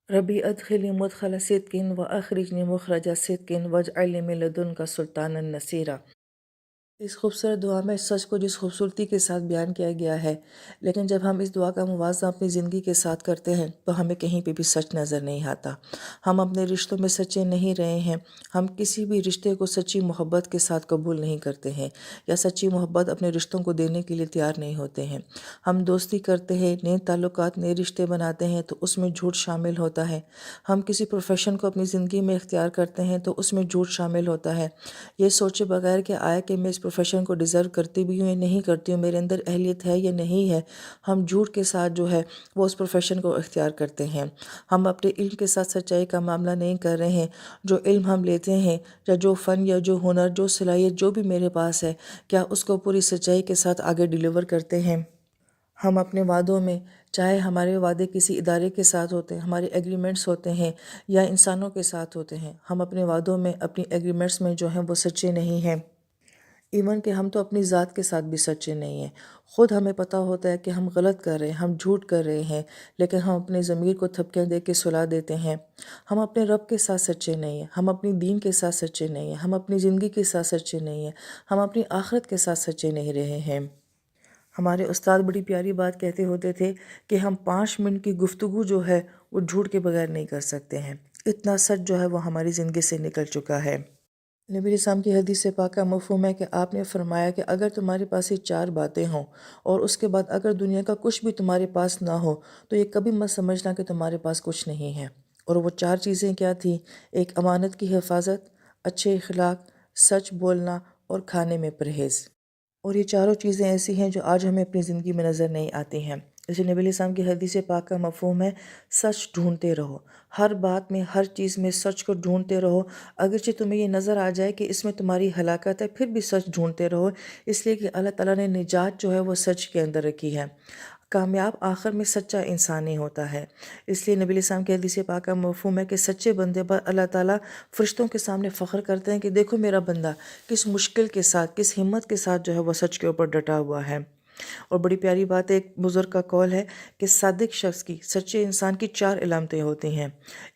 ربی ادخلی مدخل صدقین و اخرجنی مخرج صدقین واجعل لی من لدنک سلطانا نصیرا۔ اس خوبصورت دعا میں سچ کو جس خوبصورتی کے ساتھ بیان کیا گیا ہے، لیکن جب ہم اس دعا کا موازنہ اپنی زندگی کے ساتھ کرتے ہیں تو ہمیں کہیں پہ بھی سچ نظر نہیں آتا۔ ہم اپنے رشتوں میں سچے نہیں رہے ہیں، ہم کسی بھی رشتے کو سچی محبت کے ساتھ قبول نہیں کرتے ہیں، یا سچی محبت اپنے رشتوں کو دینے کے لیے تیار نہیں ہوتے ہیں۔ ہم دوستی کرتے ہیں، نئے تعلقات، نئے رشتے بناتے ہیں تو اس میں جھوٹ شامل ہوتا ہے۔ ہم کسی پروفیشن کو اپنی زندگی میں اختیار کرتے ہیں تو اس میں جھوٹ شامل ہوتا ہے، یہ سوچے بغیر کہ آیا کہ میں اس پروفیشن کو ڈیزرو کرتی بھی ہوں یا نہیں کرتی ہوں، میرے اندر اہلیت ہے یا نہیں ہے۔ ہم جھوٹ کے ساتھ جو ہے وہ اس پروفیشن کو اختیار کرتے ہیں۔ ہم اپنے علم کے ساتھ سچائی کا معاملہ نہیں کر رہے ہیں۔ جو علم ہم لیتے ہیں یا جو فن یا جو ہنر، جو صلاحیت جو بھی میرے پاس ہے، کیا اس کو پوری سچائی کے ساتھ آگے ڈیلیور کرتے ہیں؟ ہم اپنے وعدوں میں، چاہے ہمارے وعدے کسی ادارے کے ساتھ ہوتے ہیں، ہمارے ایگریمنٹس ہوتے ہیں یا انسانوں کے ساتھ ہوتے ہیں، ہم اپنے وعدوں میں، اپنی ایگریمنٹس میں جو ہیں وہ سچے نہیں ہیں۔ ایون کہ ہم تو اپنی ذات کے ساتھ بھی سچے نہیں ہیں۔ خود ہمیں پتہ ہوتا ہے کہ ہم غلط کر رہے ہیں، ہم جھوٹ کر رہے ہیں، لیکن ہم اپنے ضمیر کو تھپکیاں دے کے سلا دیتے ہیں۔ ہم اپنے رب کے ساتھ سچے نہیں ہیں، ہم اپنی دین کے ساتھ سچے نہیں ہیں، ہم اپنی زندگی کے ساتھ سچے نہیں ہیں، ہم اپنی آخرت کے ساتھ سچے نہیں رہے ہیں۔ ہمارے استاد بڑی پیاری بات کہتے ہوتے تھے کہ ہم 5 منٹ کی گفتگو جو ہے وہ جھوٹ کے بغیر نہیں کر سکتے ہیں۔ اتنا سچ جو ہے وہ ہماری زندگی سے نکل چکا ہے۔ نبی علیہ السلام کی حدیث پاک کا مفہوم ہے کہ آپ نے فرمایا کہ اگر تمہارے پاس یہ 4 باتیں ہوں اور اس کے بعد اگر دنیا کا کچھ بھی تمہارے پاس نہ ہو تو یہ کبھی مت سمجھنا کہ تمہارے پاس کچھ نہیں ہے۔ اور وہ 4 چیزیں کیا تھیں؟ ایک امانت کی حفاظت، اچھے اخلاق، سچ بولنا اور کھانے میں پرہیز۔ اور یہ چاروں چیزیں ایسی ہیں جو آج ہمیں اپنی زندگی میں نظر نہیں آتی ہیں۔ جیسے نبی علیہ السلام کی حدیث پاک کا مفہوم ہے سچ ڈھونڈتے رہو، ہر بات میں، ہر چیز میں سچ کو ڈھونڈتے رہو، اگرچہ تمہیں یہ نظر آ جائے کہ اس میں تمہاری ہلاکت ہے، پھر بھی سچ ڈھونڈتے رہو، اس لیے کہ اللہ تعالیٰ نے نجات جو ہے وہ سچ کے اندر رکھی ہے۔ کامیاب آخر میں سچا انسان ہی ہوتا ہے۔ اس لیے نبی علیہ السلام کی حدیث پاک کا مفہوم ہے کہ سچے بندے پر اللہ تعالیٰ فرشتوں کے سامنے فخر کرتے ہیں کہ دیکھو میرا بندہ کس مشکل کے ساتھ، کس ہمت کے ساتھ جو ہے وہ سچ کے اوپر ڈٹا ہوا ہے۔ اور بڑی پیاری بات ہے، ایک بزرگ کا قول ہے کہ صادق شخص کی، سچے انسان کی 4 علامتیں ہوتی ہیں۔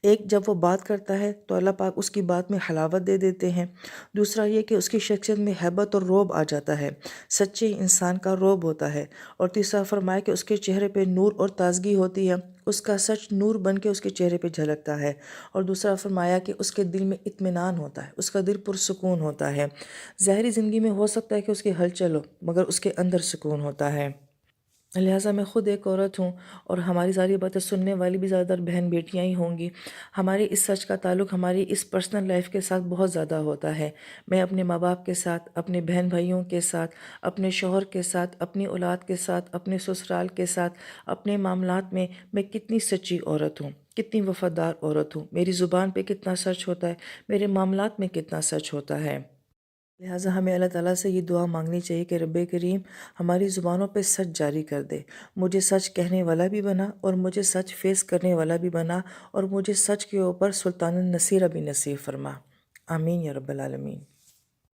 ایک، جب وہ بات کرتا ہے تو اللہ پاک اس کی بات میں حلاوت دے دیتے ہیں۔ دوسرا یہ کہ اس کی شخصیت میں ہیبت اور رعب آ جاتا ہے، سچے انسان کا رعب ہوتا ہے۔ اور تیسرا فرمایا کہ اس کے چہرے پہ نور اور تازگی ہوتی ہے، اس کا سچ نور بن کے اس کے چہرے پہ جھلکتا ہے۔ اور دوسرا فرمایا کہ اس کے دل میں اطمینان ہوتا ہے، اس کا دل پرسکون ہوتا ہے۔ ظاہری زندگی میں ہو سکتا ہے کہ اس کی ہلچل ہو مگر اس کے اندر سکون ہوتا ہے۔ لہٰذا میں خود ایک عورت ہوں اور ہماری ساری باتیں سننے والی بھی زیادہ تر بہن بیٹیاں ہی ہوں گی۔ ہماری اس سچ کا تعلق ہماری اس پرسنل لائف کے ساتھ بہت زیادہ ہوتا ہے۔ میں اپنے ماں باپ کے ساتھ، اپنے بہن بھائیوں کے ساتھ، اپنے شوہر کے ساتھ، اپنی اولاد کے ساتھ، اپنے سسرال کے ساتھ، اپنے معاملات میں کتنی سچی عورت ہوں، کتنی وفادار عورت ہوں، میری زبان پہ کتنا سچ ہوتا ہے، میرے معاملات میں کتنا سچ ہوتا ہے۔ لہٰذا ہمیں اللہ تعالیٰ سے یہ دعا مانگنی چاہیے کہ رب کریم ہماری زبانوں پہ سچ جاری کر دے، مجھے سچ کہنے والا بھی بنا اور مجھے سچ فیس کرنے والا بھی بنا، اور مجھے سچ کے اوپر سلطان النصیرہ بھی نصیب فرما۔ آمین یا رب العالمین۔